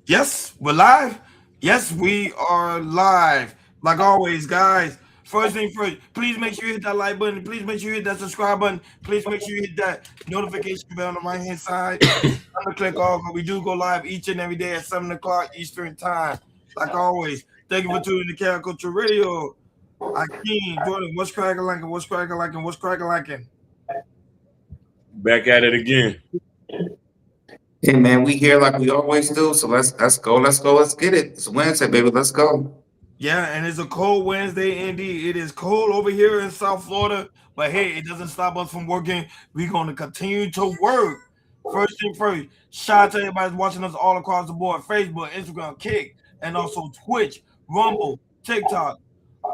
Yes, we're live. Yes, we are live. Like always, guys. First thing first, please make sure you hit that like button. Please make sure you hit that subscribe button. Please make sure you hit that notification bell on the right hand side. I'm gonna click off. We do go live each and every day at 7 o'clock Eastern time. Like always, thank you for tuning in to Cat Culture Radio. Akeem, Jordan, what's cracking like what's cracking like what's cracking like Back at it again. Hey man, we here like we always do. So let's go, let's get it. It's Wednesday, baby. Let's go. Yeah, and it's a cold Wednesday indeed. It is cold over here in South Florida, but hey, it doesn't stop us from working. We're going to continue to work. First thing first, shout out to everybody watching us all across the board: Facebook, Instagram, Kick, and also Twitch, Rumble, TikTok,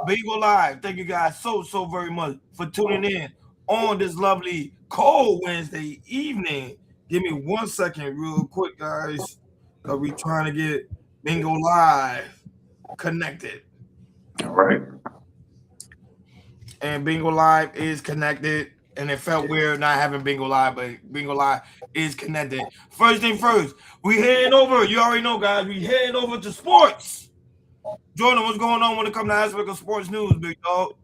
Bingo Live. Thank you guys so very much for tuning in on this lovely cold Wednesday evening. Give me 1 second, real quick, guys, because we trying to get Bingo Live connected. All right. And Bingo Live is connected. And it felt weird not having Bingo Live, but Bingo Live is connected. First thing first, we heading over. You already know, guys. We heading over to sports. Jordan, what's going on when it comes to aspect of sports news, big dog?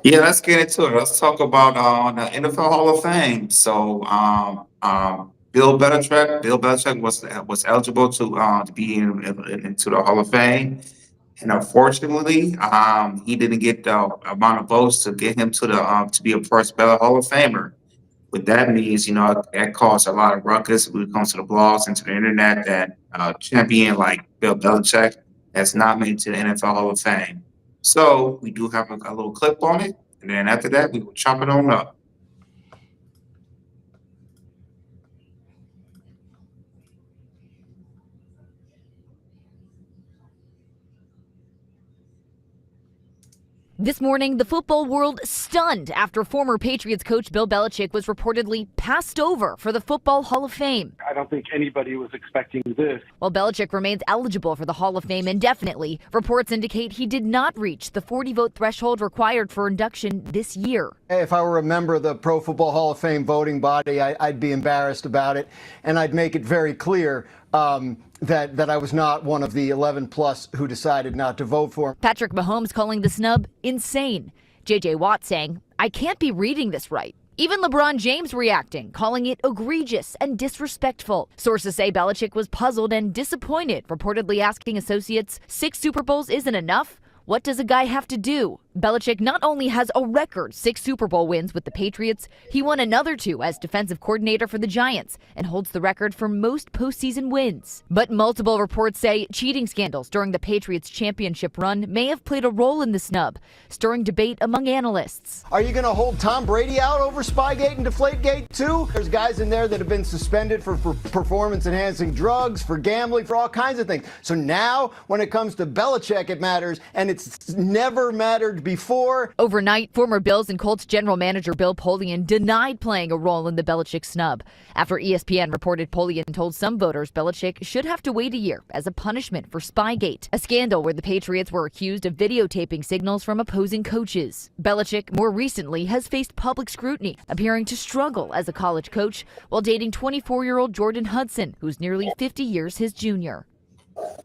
Yeah, let's get into it. Let's talk about the NFL Hall of Fame. So Bill Belichick was eligible to be into the Hall of Fame. And unfortunately, he didn't get the amount of votes to get him to be a first ballot Hall of Famer. What that means, that caused a lot of ruckus when it comes to the blogs and to the internet that champion like Bill Belichick has not made it to the NFL Hall of Fame. So we do have a little clip on it, and then after that, we will chop it on up. This morning, the football world stunned after former Patriots coach Bill Belichick was reportedly passed over for the Football Hall of Fame. I don't think anybody was expecting this. While Belichick remains eligible for the Hall of Fame indefinitely, reports indicate he did not reach the 40-vote threshold required for induction this year. If I were a member of the Pro Football Hall of Fame voting body, I'd be embarrassed about it, and I'd make it very clear that I was not one of the 11 plus who decided not to vote for him. Patrick Mahomes calling the snub insane. J.J. Watt saying, "I can't be reading this right." Even LeBron James reacting, calling it egregious and disrespectful. Sources say Belichick was puzzled and disappointed, reportedly asking associates, 6 Super Bowls isn't enough? What does a guy have to do? Belichick not only has a record 6 Super Bowl wins with the Patriots, he won another 2 as defensive coordinator for the Giants and holds the record for most postseason wins. But multiple reports say cheating scandals during the Patriots championship run may have played a role in the snub, stirring debate among analysts. Are you going to hold Tom Brady out over Spygate and Deflategate too? There's guys in there that have been suspended for performance-enhancing drugs, for gambling, for all kinds of things. So now, when it comes to Belichick, it matters, and it's never mattered before. Overnight, former Bills and Colts general manager Bill Polian denied playing a role in the Belichick snub. After ESPN reported Polian told some voters Belichick should have to wait a year as a punishment for Spygate, a scandal where the Patriots were accused of videotaping signals from opposing coaches. Belichick, more recently, has faced public scrutiny, appearing to struggle as a college coach while dating 24-year-old Jordan Hudson, who's nearly 50 years his junior.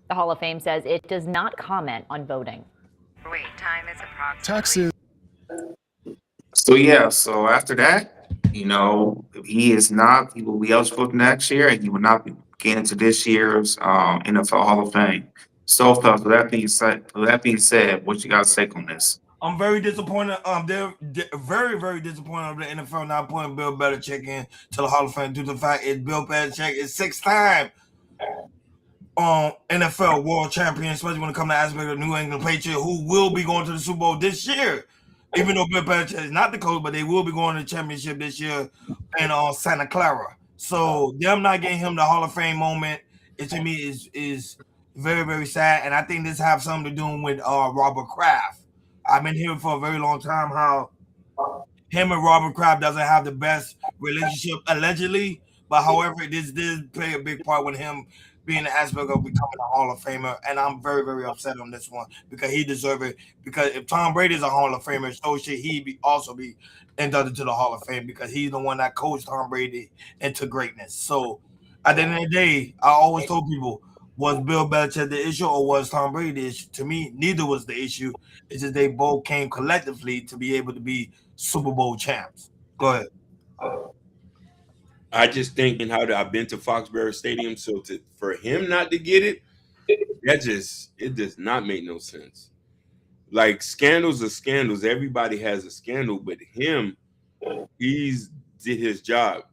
The Hall of Fame says it does not comment on voting. Wait time is approximately. So after that, he will be eligible for next year, and he will not be getting into this year's NFL Hall of Fame. So, fellas, with that being said, what you guys take on this? I'm very disappointed. They're very disappointed of the NFL not putting Bill Belichick in to the Hall of Fame due to the fact is Bill Belichick is 6-time NFL world champion, especially when it comes to aspect of New England Patriots, who will be going to the Super Bowl this year. Even though Bill Belichick is not the coach, but they will be going to the championship this year in Santa Clara. So them not getting him the Hall of Fame moment, to me is very sad. And I think this have something to do with Robert Kraft. I've been hearing for a very long time how him and Robert Kraft doesn't have the best relationship allegedly, but however, this did play a big part with him being the aspect of becoming a Hall of Famer, and I'm very upset on this one because he deserves it. Because if Tom Brady is a Hall of Famer, so should he also be inducted to the Hall of Fame because he's the one that coached Tom Brady into greatness. So at the end of the day, I always told people Was Bill Belichick the issue or was Tom Brady the issue? To me, neither was the issue. It's just they both came collectively to be able to be Super Bowl champs. Go ahead. I just think in how I've been to Foxborough Stadium, so for him not to get it, it does not make no sense. Like scandals are scandals. Everybody has a scandal, but him, he's did his job.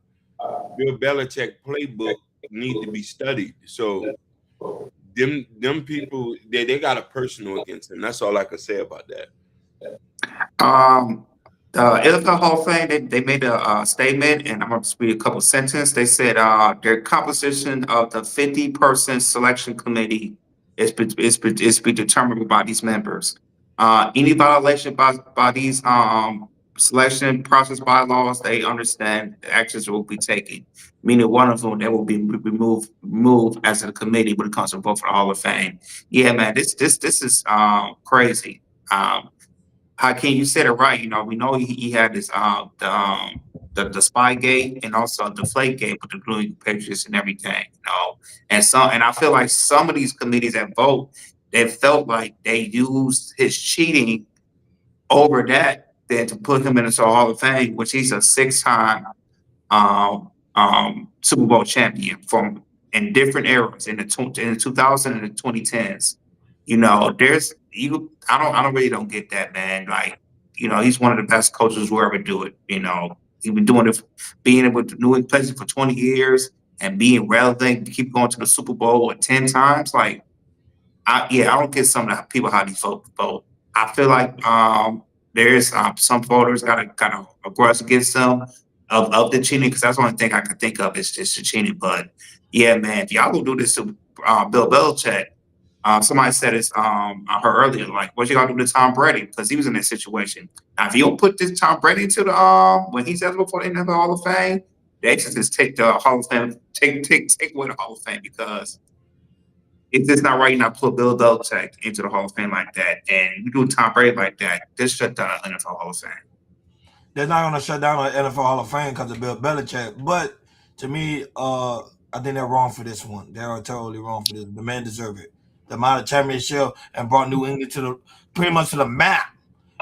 Bill Belichick playbook need to be studied. So them people they got a personal against him. That's all I could say about that. The NFL Hall of Fame, they made a statement, and I'm going to read a couple sentences. They said their composition of the 50-person selection committee is be determined by these members. Any violation by these selection process bylaws, they understand the actions will be taken. Meaning one of them, they will be removed as a committee when it comes to vote for the Hall of Fame. Yeah, man, this is crazy. Hakeem, you said it right. You know, we know he had this the spy gate and also the deflate gate with the Blue Patriots and everything. You know, and I feel like some of these committees that vote, they felt like they used his cheating over that than to put him in the Hall of Fame, which he's a 6-time Super Bowl champion from in different eras in the 2000 and the 2010s. You know, I really don't get that, man. Like, you know, he's one of the best coaches who ever do it. You know, he's been doing it, being able to New England places for 20 years and being relevant, keep going to the Super Bowl 10 times. Like, I don't get some of the people how these folks vote. I feel like there's some voters got a grudge against them of the cheating, because that's the only thing I can think of is just the cheating. But yeah, man, if y'all gonna do this to Bill Belichick, somebody said it's I heard earlier, like, what you gonna do to Tom Brady? Because he was in that situation. Now, if you don't put this Tom Brady into the when he's eligible for the NFL Hall of Fame, they should just take the Hall of Fame, take away the Hall of Fame, because it's just not right. You not put Bill Belichick into the Hall of Fame like that, and you do Tom Brady like that. Just shut down the NFL Hall of Fame. They're not going to shut down the NFL Hall of Fame because of Bill Belichick. But to me, I think they're wrong for this one. They are totally wrong for this. The man deserves it. The amount of championship and brought New England pretty much to the map,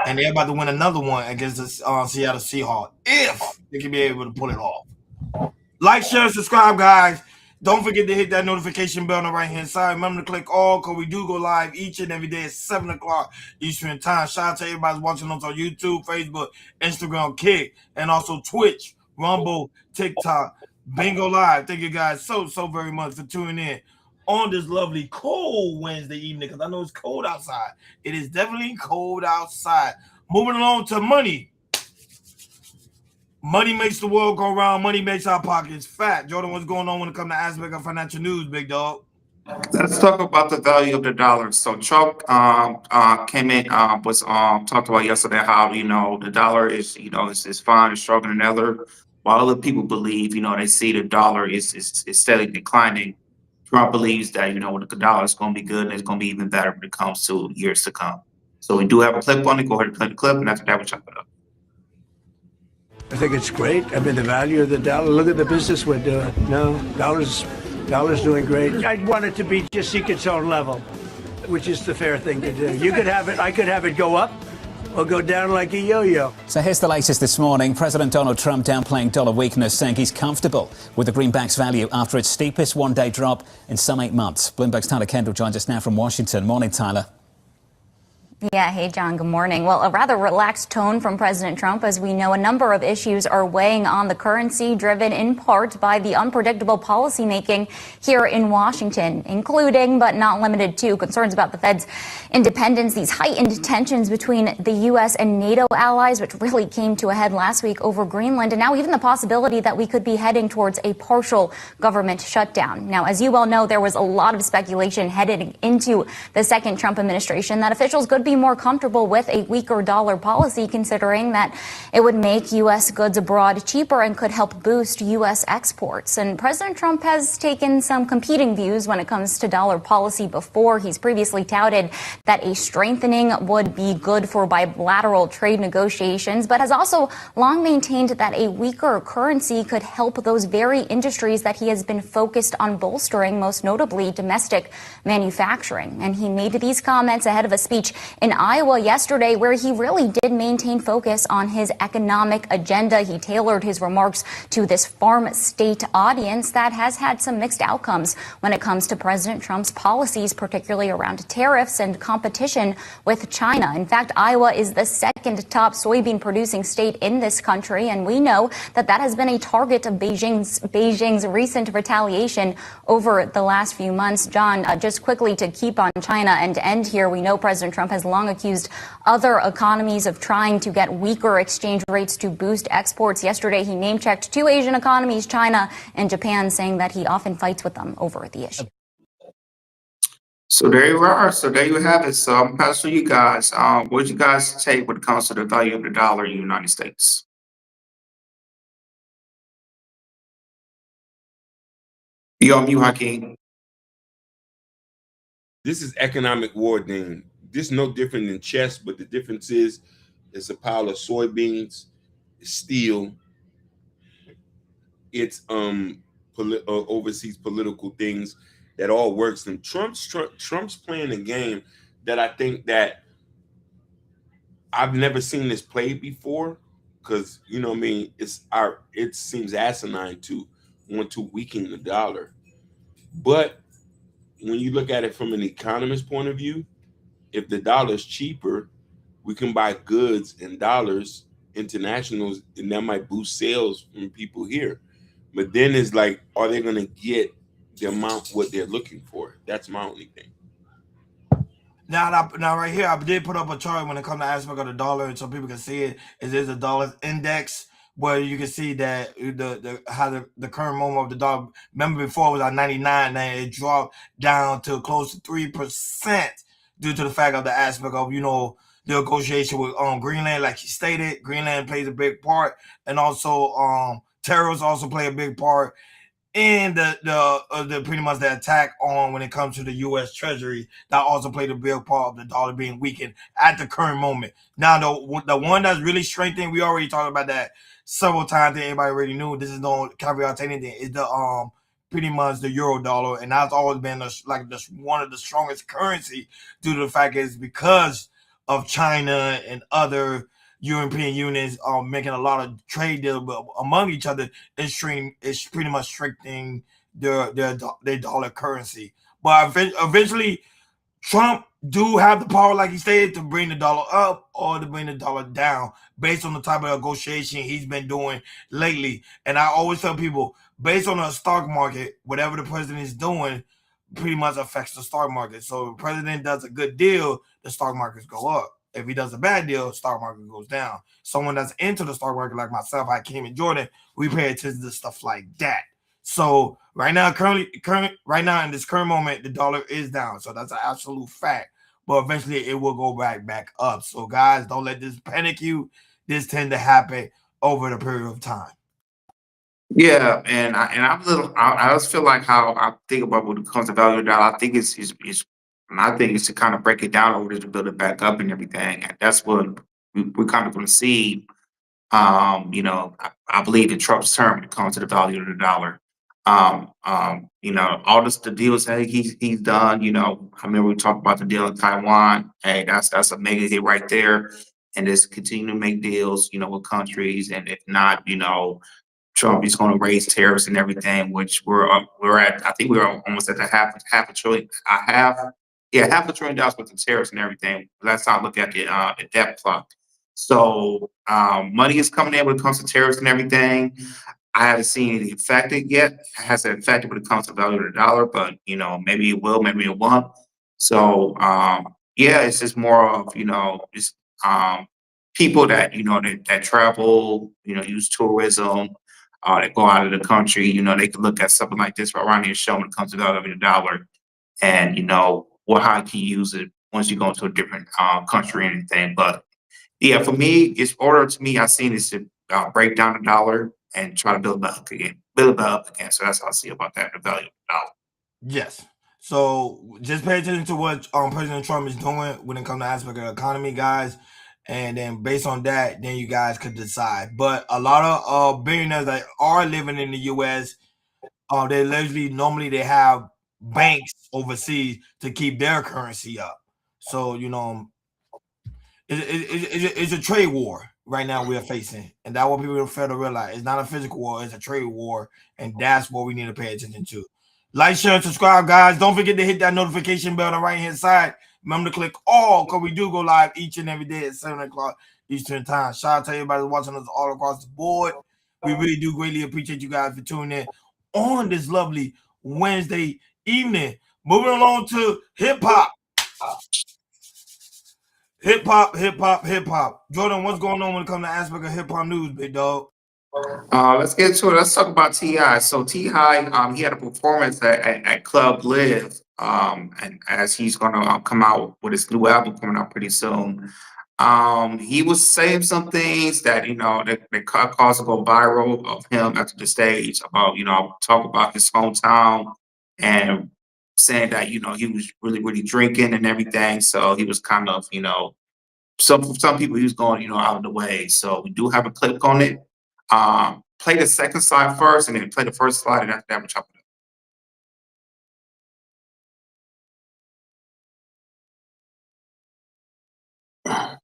and they're about to win another one against the Seattle Seahawks if they can be able to pull it off. Like, share, subscribe, guys. Don't forget to hit that notification bell on the right-hand side. Remember to click all, because we do go live each and every day at 7 o'clock Eastern Time. Shout out to everybody watching us on YouTube, Facebook, Instagram, Kick, and also Twitch, Rumble, TikTok, Bingo Live. Thank you guys so very much for tuning in on this lovely cold Wednesday evening, because I know it's cold outside. It is definitely cold outside. Moving along to money. Money makes the world go round. Money makes our pockets fat. Jordan, what's going on when it comes to aspect of financial news, big dog? Let's talk about the value of the dollar. So Trump came in, was talked about yesterday how, you know, the dollar is, you know, is fine, it's stronger than ever. While other people believe, you know, they see the dollar is steadily declining. Trump believes that, you know, the dollar is going to be good and it's going to be even better when it comes to years to come. So we do have a clip on it. Go ahead and play the clip, and after that, we'll chop it up. I think it's great. I mean, the value of the dollar. Look at the business we're doing. No, dollar's doing great. I'd want it to be just seek its own level, which is the fair thing to do. You could have it. I could have it go up or go down like a yo-yo. So here's the latest this morning. President Donald Trump downplaying dollar weakness, saying he's comfortable with the greenback's value after its steepest one-day drop in some 8 months. Bloomberg's Tyler Kendall joins us now from Washington. Morning, Tyler. Yeah, hey, John, good morning. Well, a rather relaxed tone from President Trump. As we know, a number of issues are weighing on the currency, driven in part by the unpredictable policymaking here in Washington, including but not limited to concerns about the Fed's independence, these heightened tensions between the U.S. and NATO allies, which really came to a head last week over Greenland, and now even the possibility that we could be heading towards a partial government shutdown. Now, as you well know, there was a lot of speculation headed into the second Trump administration that officials could be more comfortable with a weaker dollar policy, considering that it would make U.S. goods abroad cheaper and could help boost U.S. exports. And President Trump has taken some competing views when it comes to dollar policy before. He's previously touted that a strengthening would be good for bilateral trade negotiations, but has also long maintained that a weaker currency could help those very industries that he has been focused on bolstering, most notably domestic manufacturing. And he made these comments ahead of a speech in Iowa yesterday where he really did maintain focus on his economic agenda. He tailored his remarks to this farm state audience that has had some mixed outcomes when it comes to President Trump's policies, particularly around tariffs and competition with China. In fact, Iowa is the second top soybean producing state in this country, and we know that that has been a target of Beijing's recent retaliation over the last few months. John, just quickly to keep on China and to end here, we know President Trump has long accused other economies of trying to get weaker exchange rates to boost exports. Yesterday, he name-checked two Asian economies, China and Japan, saying that he often fights with them over the issue. So there you are. So there you have it. So I'm going to pass to you guys. What did you guys take when it comes to the value of the dollar in the United States? You on mute, Hakeem. This is economic war, Dean. This is no different than chess, but the difference is it's a pile of soybeans, it's steel, it's overseas political things that all works. And Trump's playing a game that I think that I've never seen this played before, because you know what I mean, it seems asinine to want to weaken the dollar. But when you look at it from an economist point of view, if the dollar is cheaper, we can buy goods in dollars, internationals, and that might boost sales from people here. But then it's like, are they going to get the amount what they're looking for? That's my only thing. Now right here, I did put up a chart when it comes to aspect of the dollar, and so people can see it. It is a dollar index where you can see that the current moment of the dollar. Remember before it was at 99, and it dropped down to close to 3% due to the fact of the aspect of the negotiation with Greenland, like you stated. Greenland plays a big part, and also terrorists also play a big part. And the pretty much the attack on when it comes to the U.S. Treasury, that also played a big part of the dollar being weakened at the current moment. Now, the one that's really strengthened, we already talked about that several times. That everybody already knew. This is no caveat to anything. Is the pretty much the euro dollar, and that's always been one of the strongest currency due to the fact is because of China and other European unions are making a lot of trade deals among each other. It's pretty much strengthening their dollar currency. But eventually, Trump do have the power, like he stated, to bring the dollar up or to bring the dollar down based on the type of negotiation he's been doing lately. And I always tell people, based on the stock market, whatever the president is doing pretty much affects the stock market. So if the president does a good deal, the stock markets go up. If he does a bad deal, stock market goes down. Someone that's into the stock market like myself, Hakeem and Jordan, we pay attention to stuff like that. So right now in this current moment, the dollar is down. So that's an absolute fact. But eventually it will go back up. So guys, don't let this panic you. This tend to happen over the period of time. Yeah, and I just feel like how I think about when it comes to value of the dollar. I think it's to kind of break it down over to build it back up and everything. And that's what we're kind of going to see. I believe in Trump's term when it comes to the value of the dollar. All the deals that he's done. I remember we talked about the deal in Taiwan. Hey, that's a mega hit right there. And just continue to make deals, with countries. And if not, Trump is going to raise tariffs and everything, which we're at. I think we're almost at the half a trillion. $500 billion worth of tariffs and everything. Let's not look at the debt clock. So money is coming in when it comes to tariffs and everything. I haven't seen it affected yet. It hasn't affected when it comes to value of the dollar, but maybe it will, maybe it won't. So it's just more of just people that that travel, use tourism. That go out of the country, they could look at something like this around here show when it comes to value of the dollar, and how can you use it once you go to a different country and anything. But yeah, for me, it's order to me. I seen is to break down the dollar and try to build it back again, So that's how I see about that, the value of the dollar. Yes. So just pay attention to what President Trump is doing when it comes to aspect of the economy, guys. And then based on that, then you guys could decide. But a lot of billionaires that are living in the U.S., they normally they have banks overseas to keep their currency up. So, it's a trade war right now we're facing. And that's what people fail to realize. It's not a physical war, it's a trade war. And that's what we need to pay attention to. Like, share, and subscribe, guys. Don't forget to hit that notification bell on the right-hand side. Remember to click all, because we do go live each and every day at 7 o'clock Eastern Time. Shout out to everybody watching us all across the board. We really do greatly appreciate you guys for tuning in on this lovely Wednesday evening. Moving along to hip-hop. Hip-hop. Jordan, what's going on when it comes to aspect of hip-hop news, big dog? Let's get to it. Let's talk about T.I. So T.I., he had a performance at Club Live, and as he's gonna come out with his new album coming out pretty soon. He was saying some things that that caused to go viral of him after the stage about talk about his hometown and saying that he was really drinking and everything. So he was kind of some people he was going out of the way. So we do have a clip on it. Play the second slide first, and then play the first slide, and after that, we'll chop it up.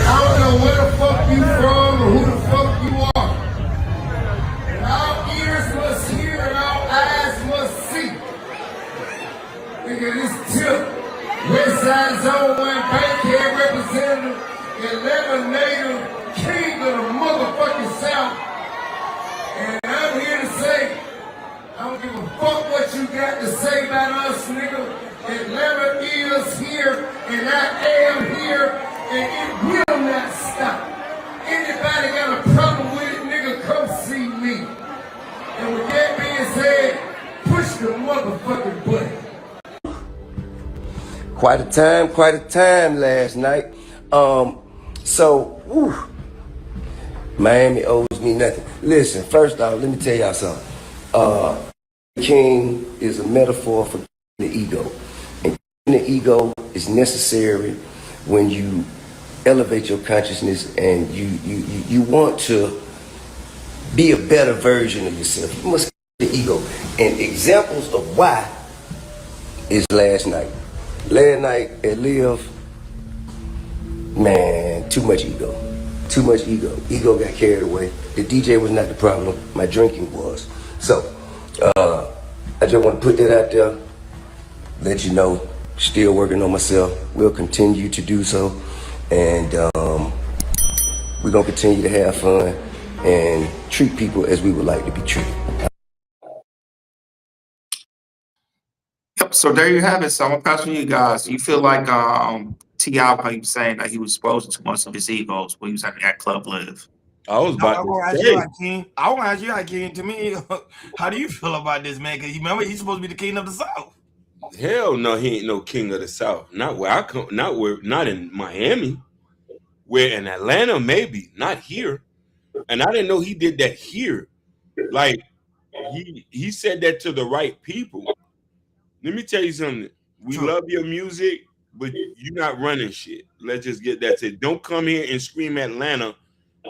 I don't know where the fuck you from or who the fuck you are. And our ears must hear and our eyes must see. Nigga, this tip. Westside Zone 1 Bankhead representative, eliminator, king of the motherfucking South. And I'm here to say, I don't give a fuck what you got to say about us, nigga. Atlanta is here, and I am here, and it will not stop. Anybody got a problem with it, nigga, come see me. And with that being said, push the motherfucking button. Quite a time last night. Miami owes me nothing. Listen, first off, let me tell y'all something. King is a metaphor for the ego. And the ego is necessary when you elevate your consciousness and you want to be a better version of yourself. You must the ego. And examples of why is last night. Last night at Live, man, too much ego. Too much ego. Ego got carried away. The DJ was not the problem. My drinking was. So, I just want to put that out there. Let you know, still working on myself. We'll continue to do so. And we're going to continue to have fun and treat people as we would like to be treated. Yep. So there you have it. So I'm gonna pass on you guys. You feel like T.I. how he was saying that he was exposed to most of his egos when he was at Club Live. I was about to say. I want to ask you, Hakeem, to me, how do you feel about this, man? Because remember, he's supposed to be the king of the South. Hell no, he ain't no king of the South. Not where I come. Not in Miami. Where in Atlanta, maybe. Not here. And I didn't know he did that here. Like he said that to the right people. Let me tell you something. We love your music, but you're not running shit. Let's just get that said. Don't come here and scream Atlanta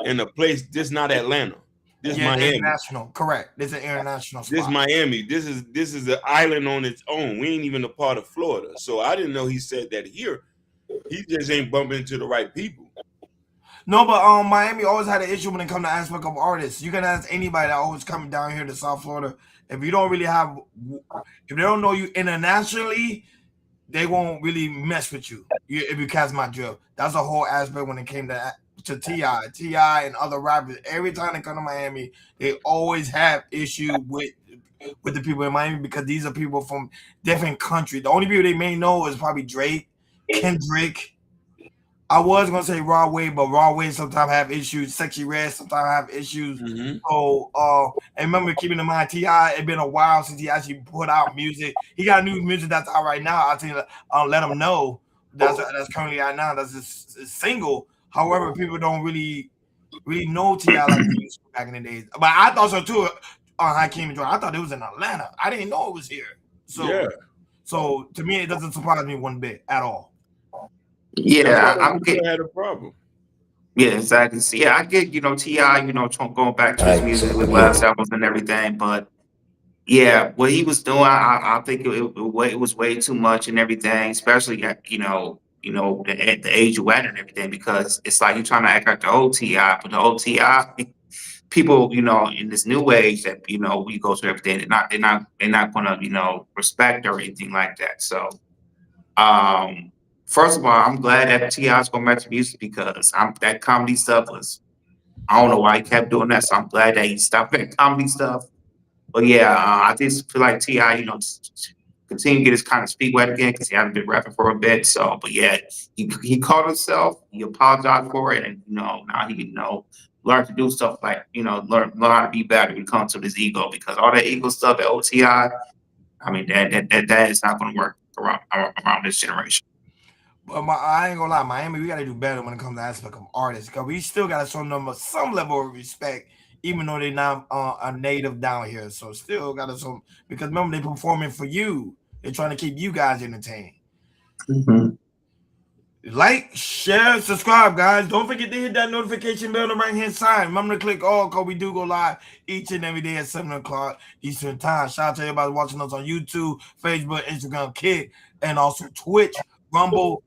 in a place. This not Atlanta. This Miami. International. Correct. This is an international spot. This Miami. This is an island on its own. We ain't even a part of Florida. So I didn't know he said that here. He just ain't bumping into the right people. No, but Miami always had an issue when it comes to aspect of artists. You can ask anybody that always coming down here to South Florida. If you don't really if they don't know you internationally, they won't really mess with you. If you catch my drift, that's a whole aspect when it came to T.I. and other rappers. Every time they come to Miami, they always have issue with the people in Miami because these are people from different countries. The only people they may know is probably Drake, Kendrick, I was gonna say Raw Wave, but Raw Wave sometimes have issues. Sexy Red sometimes have issues. So, and remember, keeping in mind, T.I., it's been a while since he actually put out music. He got new music that's out right now. I'll let him know that's currently out now. That's his single. However, people don't really know T.I. like they used to back in the days. But I thought so too. On Hakeem and Jordan, I thought it was in Atlanta. I didn't know it was here. So to me, it doesn't surprise me one bit at all. Yeah, I'm getting had a problem. Yeah, exactly. So, yeah, I get, T.I., going back to his music with last albums and everything, but yeah, what he was doing, I think it was way too much and everything, especially at, at the age you at and everything, because it's like you're trying to act like the old T.I., but the old T.I., people, in this new age that, we go through everything, they're not gonna, respect or anything like that. So, first of all, I'm glad that T.I.'s going back to music because that comedy stuff was, I don't know why he kept doing that. So I'm glad that he stopped that comedy stuff. But yeah, I just feel like T.I., continue to get his kind of speed wet again because he hasn't been rapping for a bit. So, but yeah, he caught himself. He apologized for it, and now he learn to do stuff like learn how to be better when it comes to his ego, because all that ego stuff at OTI, I mean that is not going to work around this generation. But I ain't gonna lie, Miami, we gotta do better when it comes to aspect of artists, because we still gotta show them some level of respect, even though they're not a native down here. So still gotta show, because remember, they performing for you. They're trying to keep you guys entertained. Like, share, subscribe, guys. Don't forget to hit that notification bell on the right-hand side. Remember to click all, because we do go live each and every day at 7 o'clock Eastern Time. Shout out to everybody watching us on YouTube, Facebook, Instagram, Kick, and also Twitch, Rumble,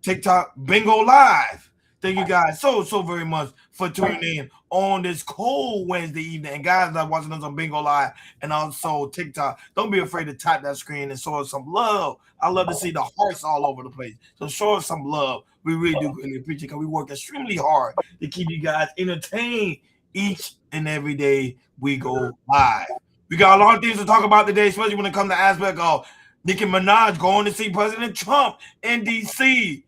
TikTok, Bingo Live. Thank you guys so very much for tuning in on this cold Wednesday evening. And guys that are watching us on Bingo Live and also TikTok, don't be afraid to tap that screen and show us some love. I love to see the hearts all over the place. So show us some love. We really do really appreciate it, because we work extremely hard to keep you guys entertained each and every day we go live. We got a lot of things to talk about today, especially when it comes to aspect of Nicki Minaj going to see President Trump in D.C.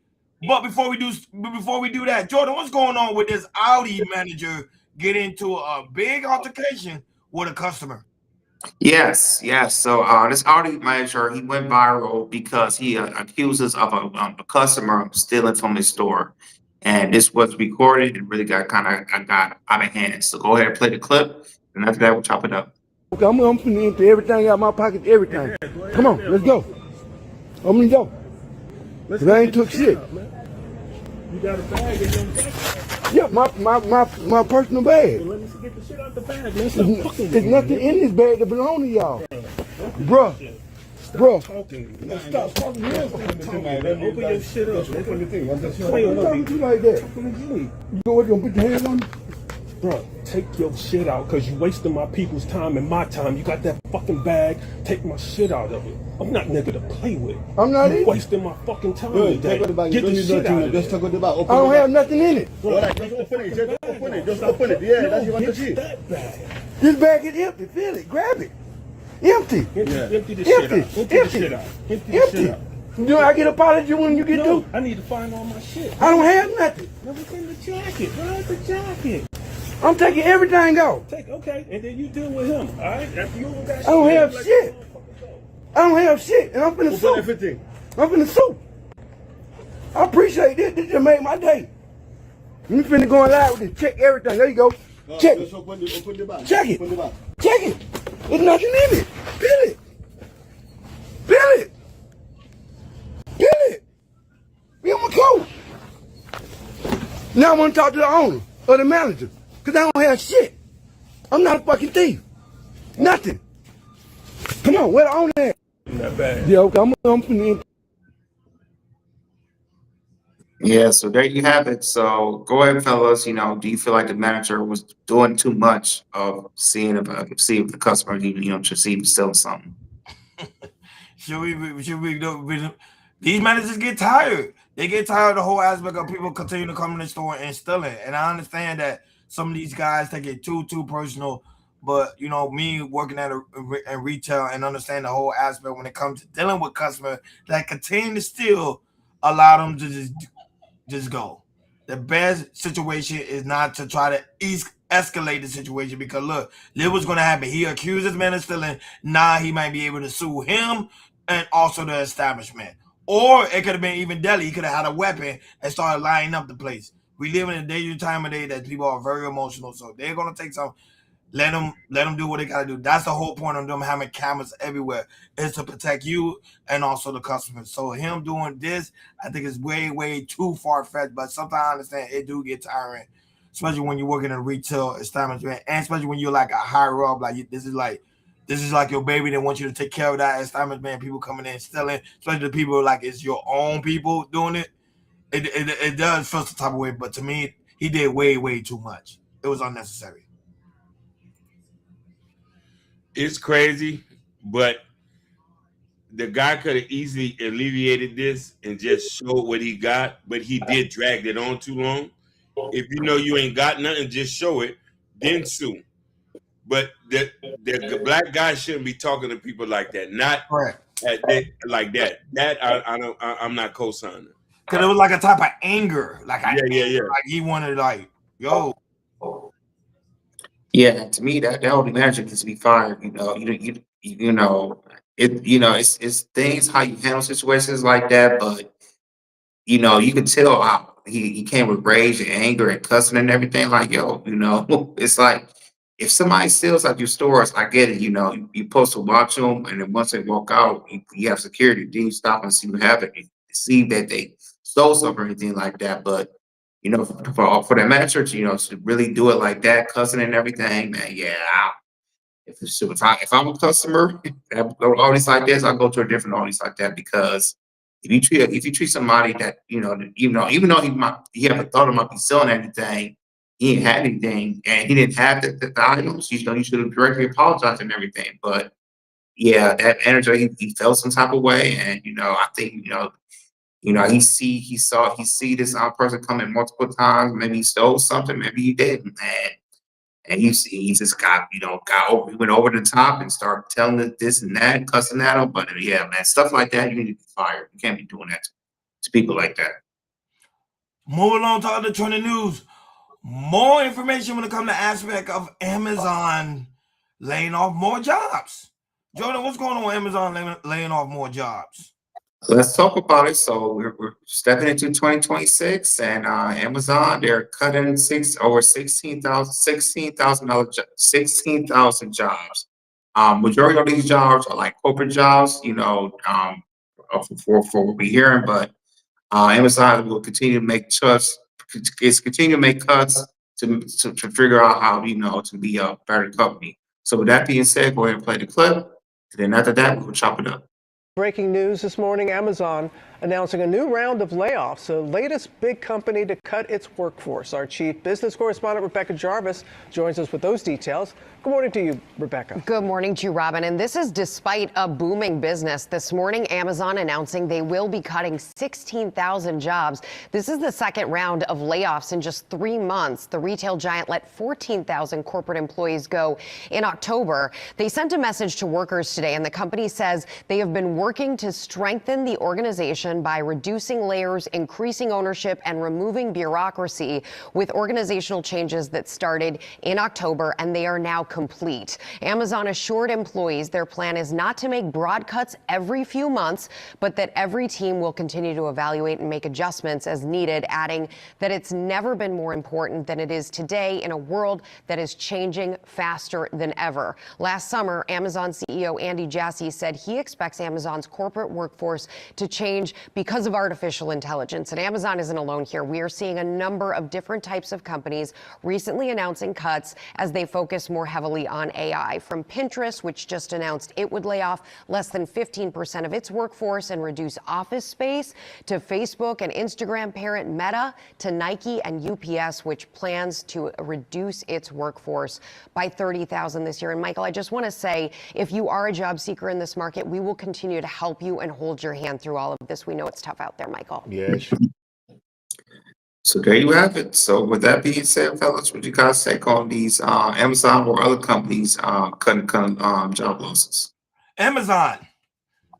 But before we do that, Jordan, what's going on with this Audi manager getting into a big altercation with a customer? Yes. So this Audi manager, he went viral because he accuses of a customer of stealing from his store, and this was recorded and really got out of hand. So go ahead and play the clip, and after that we'll chop it up. Okay, I'm finna empty everything out of my pocket, everything. Come on, let's go. I'm gonna go. Cause I ain't took shit. You got a bag in your bag? Yeah, my personal bag. Well, let me get the shit out the bag, man. There's nothing in this bag that belong to y'all. Bruh. Stop talking. Open your shit up. Open the thing. I'm just playing with you like that. You gonna put your hands on me? Bro, take your shit out, because you wasting my people's time and my time. You got that fucking bag, take my shit out of it. I'm not nigga to play with. I'm not you wasting my fucking time today. Get the shit out of it. I don't have nothing in it. Bro, just open it. Just open it. Yeah, that's what you shit. That bag. This bag is empty. Feel it. Grab it. Empty. Empty the shit out. Empty the shit out. Empty the shit out. Do I get an apology when you get through? I need to find all my shit. I don't have nothing. No, it's in the jacket. Where's the jacket? I'm taking everything out. Okay, and then you deal with him, all right? After you got I don't have shit. I don't have shit, and I'm finna sue. Everything. I'm finna sue. I appreciate this. This just made my day. You finna go live with this. Check everything. There you go. Check it. Open the bag. Check it. Open the bag. Check it. There's nothing in it. Feel it. Feel it. Feel it. Be on my coat. Now I want to talk to the owner or the manager, because I don't have shit. I'm not a fucking thief. Nothing. Come on, where the owner at? In that bag. Yeah, okay, I'm finna. Yeah, so there you have it. So go ahead, fellas. Do you feel like the manager was doing too much of seeing if the customer, to see him stealing something? Should we do? These managers get tired. They get tired of the whole aspect of people continue to come in the store and stealing. And I understand that some of these guys take it too personal. But me working at in retail and understand the whole aspect when it comes to dealing with customers that continue to steal, allow them to just go. The best situation is not to try to escalate the situation, because look what's going to happen. He accused this man of stealing. Now he might be able to sue him and also the establishment. Or it could have been even deadly. He could have had a weapon and started lining up the place. We live in a dangerous time of day that people are very emotional, so they're going to take some. Let them do what they gotta do. That's the whole point of them having cameras everywhere, is to protect you and also the customers. So him doing this, I think is way too far-fetched. But sometimes I understand it do get tiring, especially when you're working in a retail establishment, and especially when you're like a higher up. Like this is like your baby. They want you to take care of that establishment. People coming in stealing, especially the people like it's your own people doing it. It does feel some type of way. But to me, he did way too much. It was unnecessary. It's crazy, but the guy could have easily alleviated this and just showed what he got, but he did drag it on too long. If you know you ain't got nothing, just show it, then sue. But the black guy shouldn't be talking to people like that. Not like that. I'm not co-signing. Because it was like a type of anger. Like yeah. Like he wanted yo. Yeah, to me that only manager needs to be fired. You know, it's things how you handle situations like that, but you can tell how he came with rage and anger and cussing and everything. Like, it's like if somebody steals out your stores, I get it. You're supposed to watch them, and then once they walk out, you have security. Then you stop and see what happened, see that they stole something or anything like that. But for that manager to really do it like that, cussing and everything, man, yeah. If I'm a customer at an audience like this, I'll go to a different audience like that, because if you treat somebody that even though he haven't thought about be selling anything, he ain't had anything, and he didn't have the items, you should have directly apologized and everything. But yeah, that energy, he felt some type of way, and I think he see this person coming multiple times. Maybe he stole something, maybe he didn't, and he just he went over the top and started telling this and that, cussing at him. But yeah, man, stuff like that, you need to be fired. You can't be doing that to people like that. Moving along to other trending news. More information when it comes to aspect of Amazon laying off more jobs. Jordan, what's going on with Amazon laying off more jobs? Let's talk about it. So we're stepping into 2026, and Amazon, they're cutting over 16,000 jobs. Majority of these jobs are like corporate jobs, for what we're hearing. But Amazon will continue to make cuts. Continue to make cuts to figure out how to be a better company. So with that being said, go ahead and play the clip, and then after that, we'll chop it up. Breaking news this morning, Amazon announcing a new round of layoffs, the latest big company to cut its workforce. Our chief business correspondent, Rebecca Jarvis, joins us with those details. Good morning to you, Rebecca. Good morning to you, Robin. And this is despite a booming business. This morning, Amazon announcing they will be cutting 16,000 jobs. This is the second round of layoffs in just 3 months. The retail giant let 14,000 corporate employees go in October. They sent a message to workers today, and the company says they have been working to strengthen the organization by reducing layers, increasing ownership, and removing bureaucracy with organizational changes that started in October, and they are now complete. Amazon assured employees their plan is not to make broad cuts every few months, but that every team will continue to evaluate and make adjustments as needed, adding that it's never been more important than it is today in a world that is changing faster than ever. Last summer, Amazon CEO Andy Jassy said he expects Amazon's corporate workforce to change because of artificial intelligence. And Amazon isn't alone here. We are seeing a number of different types of companies recently announcing cuts as they focus more heavily on AI, from Pinterest, which just announced it would lay off less than 15% of its workforce and reduce office space, to Facebook and Instagram parent Meta, to Nike and UPS, which plans to reduce its workforce by 30,000 this year. And Michael, I just want to say, if you are a job seeker in this market, we will continue to help you and hold your hand through all of this. We know it's tough out there, Michael. Yes. So there you have it. So with that being said, fellas, what you guys take on these Amazon or other companies cutting job losses? Amazon,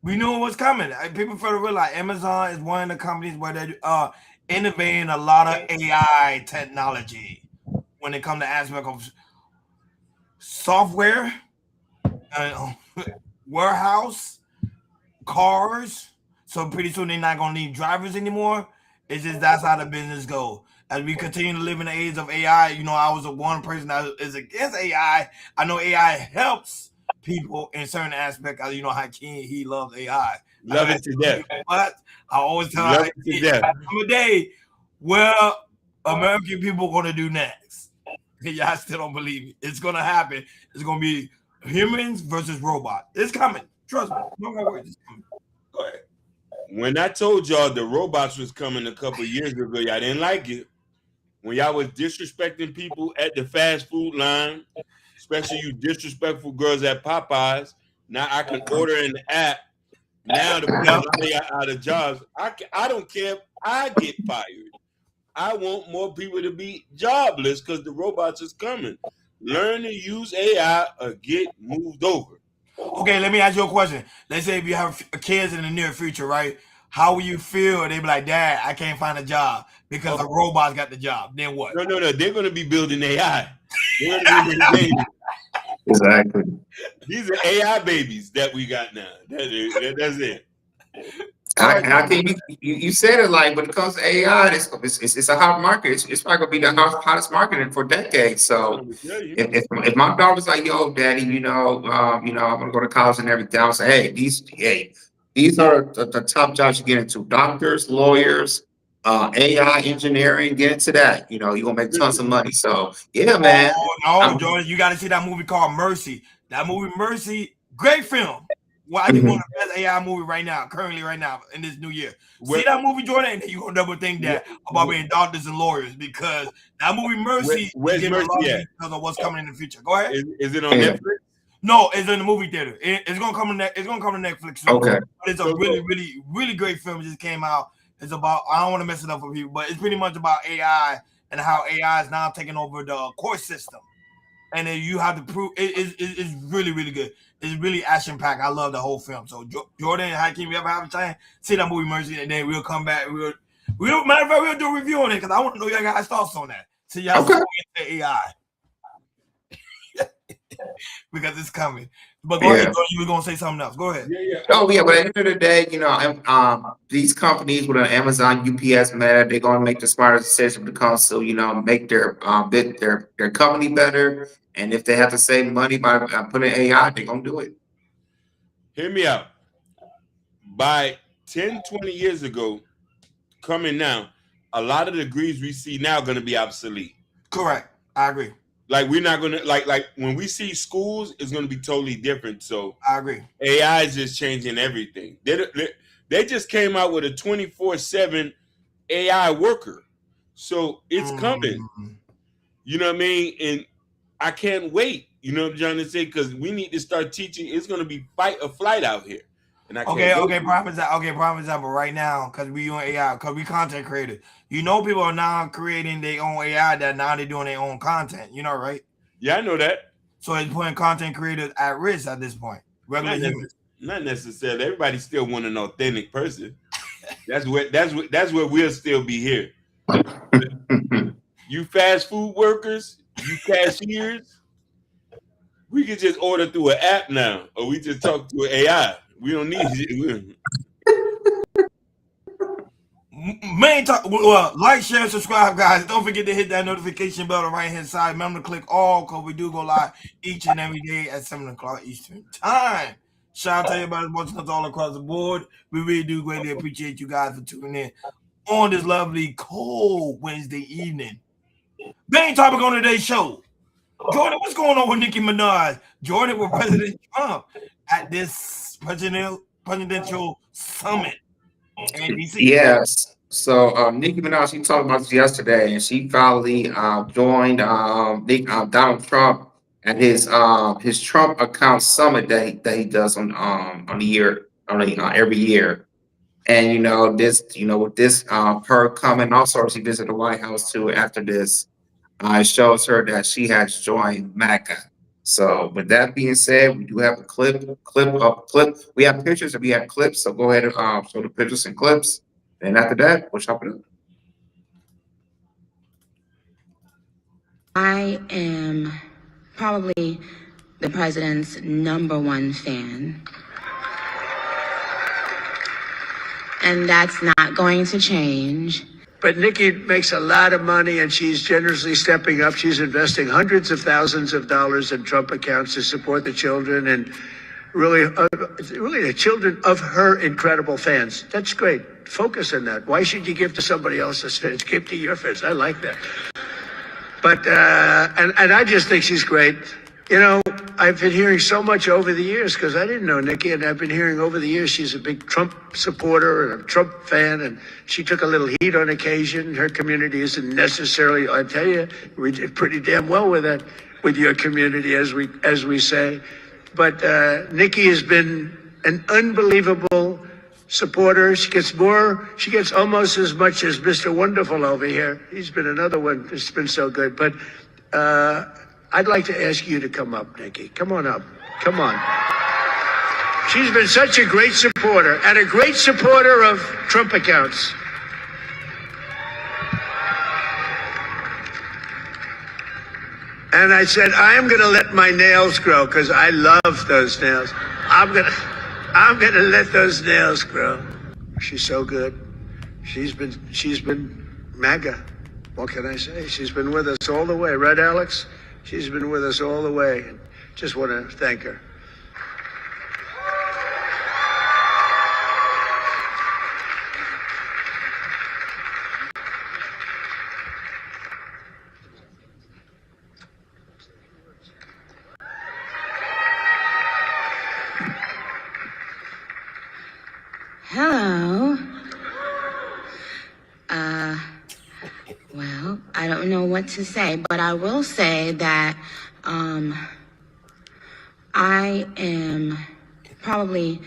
we knew it was coming. People fail to realize Amazon is one of the companies where innovating a lot of AI technology when it comes to aspect of software, warehouse, cars. So pretty soon they're not gonna need drivers anymore. It's just that's how the business goes. As we continue to live in the age of AI, you know, I was one person that is against AI. I know AI helps people in certain aspects. You know, Hakeem, he loves AI. Love it to death. But I always tell Love it to death. a day, well, American people gonna do next. Y'all still don't believe it. It's gonna happen. It's gonna be humans versus robots. It's coming. Trust me. No more words. It's coming. Go ahead. When I told y'all the robots was coming a couple years ago, y'all didn't like it. When y'all was disrespecting people at the fast food line, especially you disrespectful girls at Popeyes, now I can order in the app. Now the people out of jobs. I don't care if I get fired. I want more people to be jobless because the robots is coming. Learn to use AI or get moved over. Okay, let me ask you a question. Let's say if you have kids in the near future, right? How will you feel? They be like, Dad, I can't find a job because the robots got the job. Then what? No. They're going to be building AI. They're going to be building Exactly. These are AI babies that we got now. That's it. I think you said it like when it comes to AI, it's a hot market. It's probably gonna be the hottest market for decades. So if my daughter's like, yo, daddy, I'm gonna go to college and everything, I'll say, these are the top jobs you get into: doctors, lawyers, AI engineering. Get into that. You're gonna make tons of money. So yeah, man. Oh, Jordan, you got to see that movie called Mercy. That movie, Mercy, great film. Well, I think one of the best AI movie currently right now in this new year. See that movie, Jordan, and then you're gonna double think that about being doctors and lawyers, because that movie Mercy where's Mercy because of what's coming in the future. Go ahead. Is it on Netflix? No, it's in the movie theater. It's gonna come to Netflix soon. Okay. But it's a really great film. It just came out. It's about, I don't want to mess it up for people, but it's pretty much about AI and how AI is now taking over the court system. And then you have to prove it's really good. It's really action packed. I love the whole film. So Jordan and Hakeem, we ever have a time, see that movie Mercy, and then we'll come back. Matter of fact, we'll do a review on it because I want to know y'all guys' thoughts on that. So y'all see into AI because it's coming. But go ahead, you were gonna say something else. Go ahead. Oh yeah, but at the end of the day, these companies with Amazon, UPS, Meta, they're gonna make the smartest decision when it comes to make their company better. And if they have to save money by putting AI, they're gonna do it. Hear me out. By 10, 20 years ago, coming now, a lot of the degrees we see now are gonna be obsolete. Correct. I agree. Like we're not gonna like when we see schools, it's gonna be totally different. So I agree. AI is just changing everything. They just came out with a 24/7 AI worker, so it's coming. You know what I mean? And I can't wait. You know what I'm trying to say? Because we need to start teaching. It's gonna be fight or flight out here. And I prime example right now, because we on AI, because we content creators. People are now creating their own AI that now they're doing their own content. You know, right? Yeah, I know that. So it's putting content creators at risk at this point. Not necessarily. Everybody still want an authentic person. That's where we'll still be here. You fast food workers, you cashiers, we can just order through an app now, or we just talk to an AI. We don't need it. Like, share, subscribe, guys. Don't forget to hit that notification bell on the right hand side. Remember to click all, because we do go live each and every day at 7 o'clock Eastern time. Shout out to everybody watching us all across the board. We really do greatly appreciate you guys for tuning in on this lovely cold Wednesday evening. Main topic on today's show: Jordan, what's going on with Nicki Minaj? Jordan with President Trump at this presidential summit in DC. Yes. So Nicki Minaj, she talked about this yesterday, and she finally joined Donald Trump at his Trump account summit that he does on every year. And with this her coming, also she visited the White House too after this. It shows her that she has joined MAGA. So with that being said, we do have a clip. We have pictures and we have clips. So go ahead and show the pictures and clips. And after that, we'll chop it up. I am probably the president's #1 fan. And that's not going to change. But Nicki makes a lot of money, and she's generously stepping up. She's investing hundreds of thousands of dollars in Trump accounts to support the children and really the children of her incredible fans. That's great. Focus on that. Why should you give to somebody else's fans? Give to your fans. I like that. But and I just think she's great. You know, I've been hearing so much over the years because I didn't know Nicki, and I've been hearing over the years she's a big Trump supporter and a Trump fan, and she took a little heat on occasion. Her community isn't necessarily, I tell you, we did pretty damn well with that, with your community, as we say. But Nicki has been an unbelievable supporter. She gets almost as much as Mr. Wonderful over here. He's been another one that's been so good. But I'd like to ask you to come up, Nicki. Come on up. Come on. She's been such a great supporter and a great supporter of Trump accounts. And I said, I am going to let my nails grow because I love those nails. I'm going to let those nails grow. She's so good. She's been MAGA. What can I say? She's been with us all the way. Right, Alex? She's been with us all the way. Just want to thank her. Hello. Well, I don't know what to say, but I will say that I am probably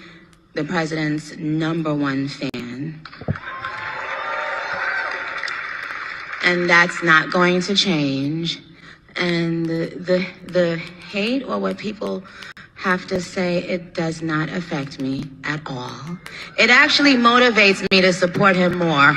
the president's #1 fan. And that's not going to change. And the hate or what people have to say, it does not affect me at all. It actually motivates me to support him more.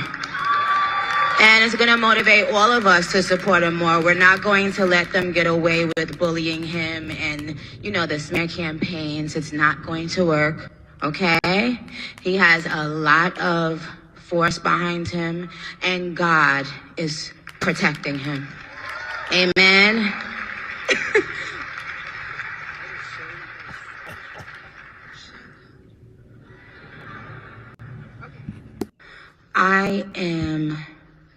And it's going to motivate all of us to support him more. We're not going to let them get away with bullying him and, you know, the smear campaigns. It's not going to work, okay? He has a lot of force behind him, and God is protecting him. Amen. I am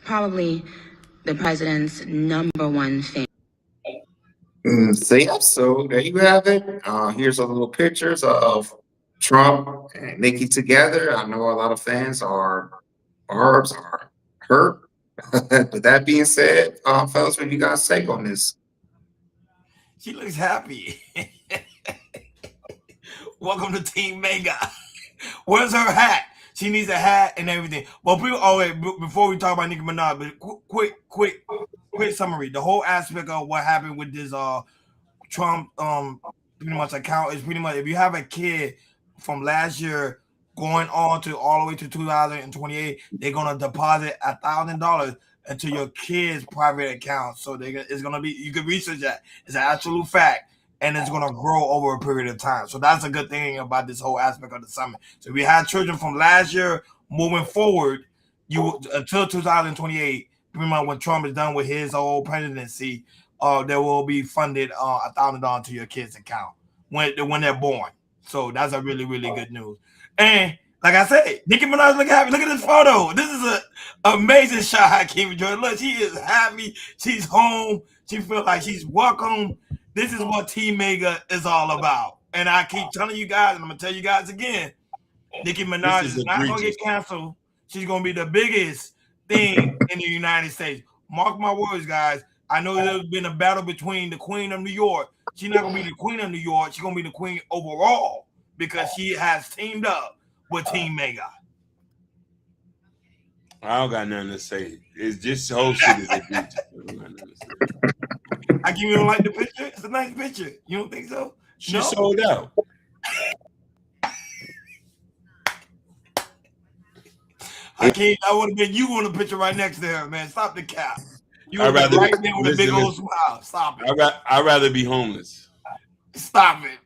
probably the president's #1 fan. So there you have it. Here's a little pictures of Trump and Nicki together. I know a lot of fans are hurt. With that being said, fellas, what do you guys take on this? She looks happy. Welcome to Team Mega. Where's her hat? She needs a hat and everything. Well, people, before we talk about Nicki Minaj, but quick summary. The whole aspect of what happened with this Trump pretty much account is pretty much, if you have a kid from last year going on to all the way to 2028, they're gonna deposit $1,000 into your kid's private account. So it's gonna be, you can research that. It's an absolute fact. And it's going to grow over a period of time. So that's a good thing about this whole aspect of the summit. So if we had children from last year moving forward, until 2028, pretty much when Trump is done with his whole presidency, there will be funded $1,000 to your kid's account when they're born. So that's a really, really good news. And like I said, Nicki Minaj look happy. Look at this photo. This is an amazing shot I keep enjoying. Look, she is happy. She's home. She feels like she's welcome. This is what Team Mega is all about. And I keep telling you guys, and I'm going to tell you guys again, Nicki Minaj is not going to get canceled. She's going to be the biggest thing in the United States. Mark my words, guys. I know there's been a battle between the Queen of New York. She's not going to be the Queen of New York. She's going to be the Queen overall because she has teamed up with Team Mega. I don't got nothing to say. It's just the whole shit is egregious. I give you don't like the picture. It's a nice picture. You don't think so? She sold out. I would have been you on the picture right next to her, man. Stop the cap. You would have been right there with a big old smile. Stop it. I'd rather be homeless. Stop it.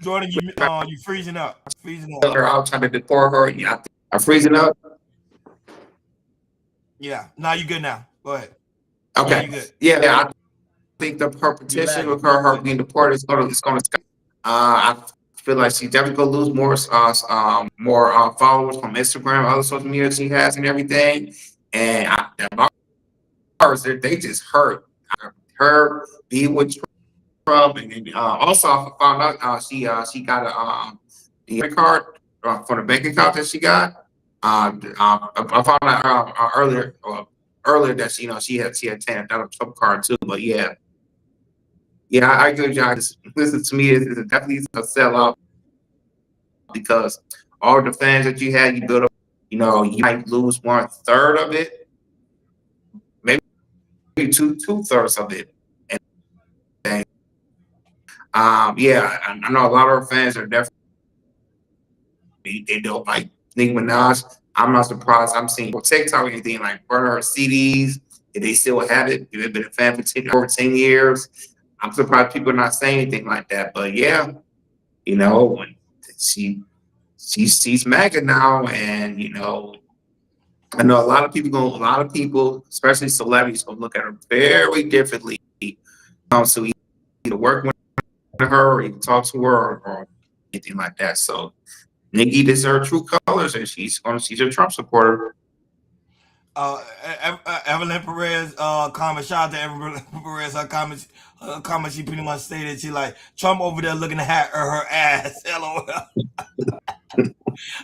Jordan, you freezing up. Freezing up. I'll try to deport her. Yeah, I'm freezing up. Yeah. Now you good now. Go ahead. Okay. Yeah, you good. Yeah, I think her petition with her being deported is going to. I feel like she's definitely going to lose more followers from Instagram, other social media she has, and everything. And they just hurt her be with Trump, and then, also I found out she got the credit card from the bank account that she got. I found out earlier that she had taken out a Trump card too. But yeah, I agree with you. Listen to me, it's definitely a sellout because all the fans that you had, you built up. You might lose 1/3 of it, maybe 2/3 of it. And yeah, I know a lot of our fans are definitely they don't like Nicki Minaj. I'm not surprised. I'm seeing TikTok or anything like burn her CDs. If they still have it, they've been a fan for over 10 years. I'm surprised people are not saying anything like that. But yeah, when she's MAGA now, and I know a lot of people, especially celebrities, gonna look at her very differently. So either work with her or even talk to her or anything like that. So Nicki deserves true colors, and she's a Trump supporter. Evelyn Perez comment. Shout out to Evelyn Perez. Her comment. She pretty much stated she like Trump over there looking at her ass. LOL.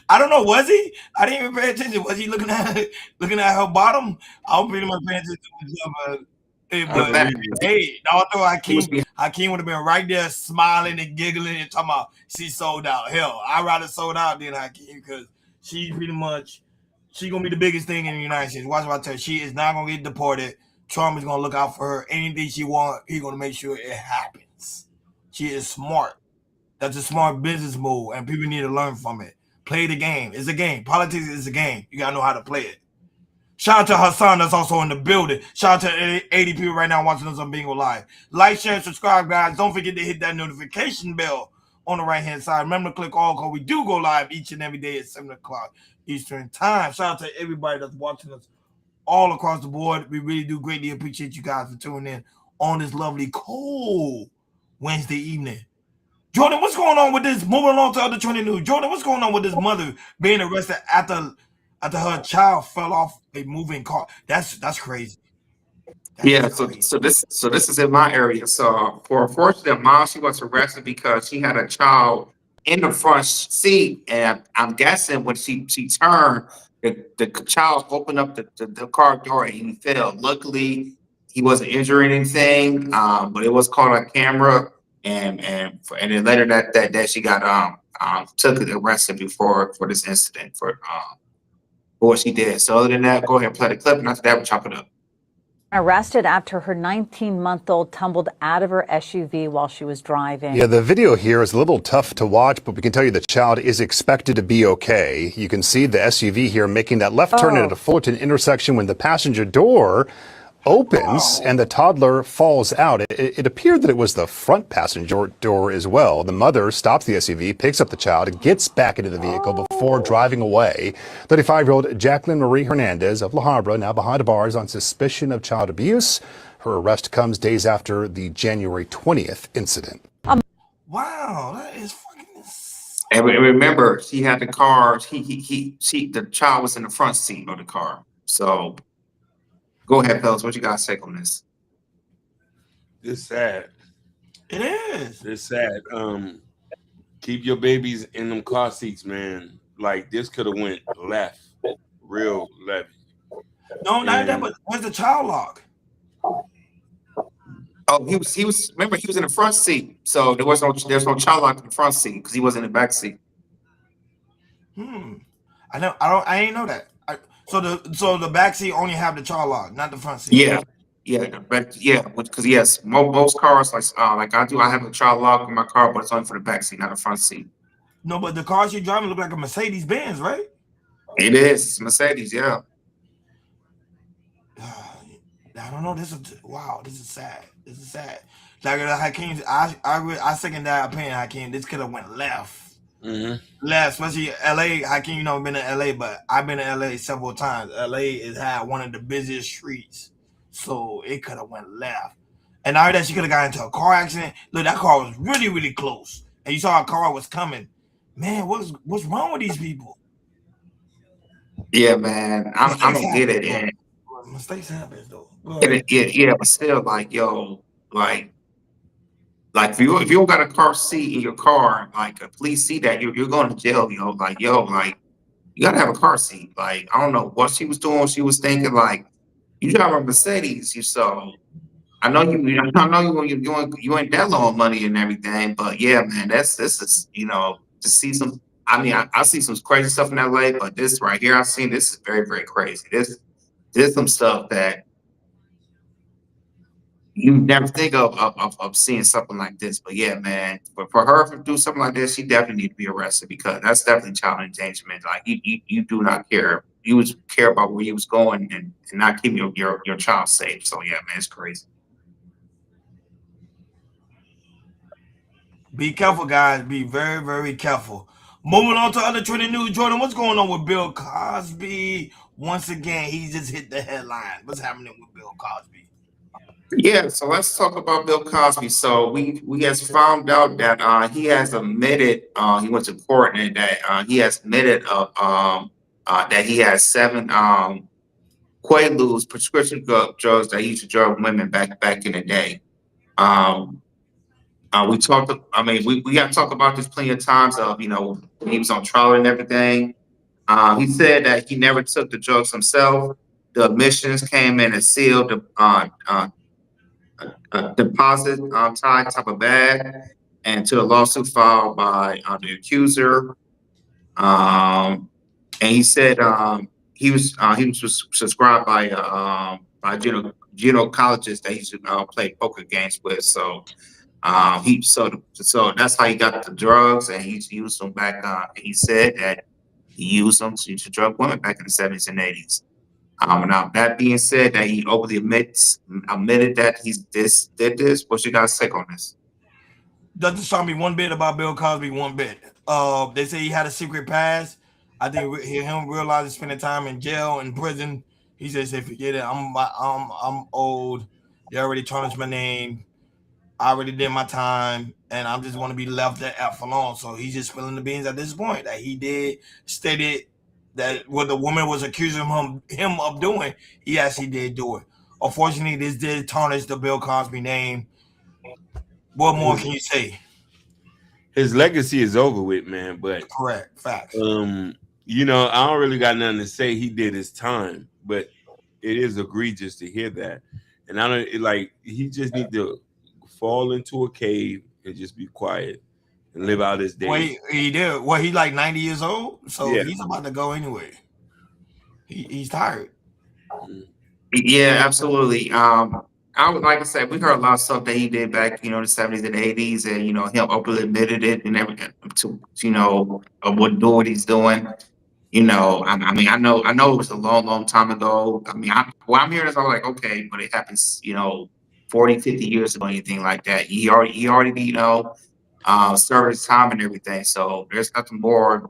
I don't know. Was he? I didn't even pay attention. Was he looking at her bottom? I'm pretty much paying attention. Hey, although Hakeem would have been right there smiling and giggling and talking about she sold out. Hell, I'd rather sold out than Hakeem because she gonna be the biggest thing in the United States. Watch what I tell you. She is not gonna get deported. Trump is gonna look out for her. Anything she wants, he's gonna make sure it happens. She is smart. That's a smart business move, and people need to learn from it. Play the game. It's a game. Politics is a game. You gotta know how to play it. Shout out to Hassan that's also in the building. Shout out to 80 people right now watching us on Bingo Live. Like, share, and subscribe, guys. Don't forget to hit that notification bell on the right-hand side. Remember to click all because we do go live each and every day at 7 o'clock Eastern Time. Shout out to everybody that's watching us all across the board. We really do greatly appreciate you guys for tuning in on this lovely, cold Wednesday evening. Jordan, what's going on with this? Moving along to other trending news. Jordan, what's going on with this mother being arrested after her child fell off a moving car? That's crazy. So this is in my area. So unfortunately, a mom, she was arrested because she had a child in the front seat, and I'm guessing when she turned, the child opened up the car door and he fell. Luckily, he wasn't injuring anything, but it was caught on camera, and then later that she got took arrested for this incident for what she did. So other than that, go ahead and play the clip, and after that, we'll chop it up. Arrested after her 19-month-old tumbled out of her SUV while she was driving. Yeah, the video here is a little tough to watch, but we can tell you the child is expected to be okay. You can see the SUV here making that left turn at a Fullerton intersection when the passenger door opens and the toddler falls out. It appeared that it was the front passenger door as well. The mother stops the SUV, picks up the child, and gets back into the vehicle before driving away. 35-year-old Jacqueline Marie Hernandez of La Habra now behind bars on suspicion of child abuse. Her arrest comes days after the January 20th incident. Wow, that is fucking. And remember, she had the car. The child was in the front seat of the car. So. Go ahead, fellas. What you guys take on this? It's sad. It is. It's sad. Keep your babies in them car seats, man. Like this could have went left, real left. No, not that. But where's the child lock? Oh, he was. Remember, he was in the front seat, so there's no child lock in the front seat because he was in the back seat. I know. I ain't know that. So the back seat only have the child lock, not the front seat. Yeah. Yeah, but yeah, because yes, most cars like I do, I have a child lock in my car, but it's only for the back seat, not the front seat. No, but the car she driving look like a Mercedes Benz, right? It is. It's Mercedes, yeah. I don't know. This is wow. This is sad. This is sad. Like Hakeem, I second that opinion. Hakeem, this could have went left. Left, especially LA. Hakeem, you know, been in LA, but I've been in LA several times. LA has had one of the busiest streets, so it could have went left. And I heard that she could have got into a car accident. Look, that car was really, really close, and you saw a car was coming. Man, what's wrong with these people? Yeah, man. I don't get it. And Mistakes happen though. yeah, but still, like, yo, like if you don't got a car seat in your car, like please see that you're going to jail, like you gotta have a car seat. Like I don't know what she was doing. She was thinking like you drive a Mercedes, I know you ain't that low on money and everything, but yeah, man, this is to see some. I mean, I see some crazy stuff in LA, but this right here I've seen this is very very crazy. There's some stuff that you never think of seeing something like this. But yeah, man, for her to do something like this, she definitely need to be arrested because that's definitely child endangerment. Like you do not care. You was care about where you was going and not keep your child safe. So yeah, man, it's crazy. Be careful, guys. Be very, very careful. Moving on to other trending news, Jordan. What's going on with Bill Cosby? Once again, he just hit the headline. What's happening with Bill Cosby? Yeah, so let's talk about Bill Cosby. So we has found out that he has admitted he went to court and that he has admitted that he has 7 Quaaludes prescription drugs that he used to drug women back in the day. We talked. I mean, we got to talk about this plenty of times. When he was on trial and everything. He said that he never took the drugs himself. The admissions came in a sealed deposit tied type of bag, and to the lawsuit filed by the accuser. And he said he was subscribed by gynecologist that he used to play poker games with. So so that's how he got the drugs, and he used them back. He said that he used them to drug women back in the 70s and 80s. Now that being said, that he openly admitted that he did this. What's your guys' take on this? Doesn't shock me one bit about Bill Cosby, one bit. They say he had a secret past. I think him realizing spending time in jail and prison, he says, "Forget it. I'm old. They already tarnished my name. I already did my time, and I just want to be left the F alone." So he's just spilling the beans at this point that he did stated that what the woman was accusing him of doing, he actually did do it. Unfortunately, this did tarnish the Bill Cosby name. What more can you say? His legacy is over with, man. But correct, facts. I don't really got nothing to say. He did his time, but it is egregious to hear that, and I don't he just need to fall into a cave and just be quiet and live out his days. Wait, he did. Well, he's like 90 years old, so yeah. He's about to go anyway. He's tired. Yeah, absolutely. Like I said, we heard a lot of stuff that he did back, the 70s and 80s, and him openly admitted it and everything to what he's doing. I mean, I know it was a long, long time ago. I mean, I'm hearing this, I'm like, okay, but it happens, 40, 50 years ago, anything like that. He already, served his time and everything. So there's nothing more,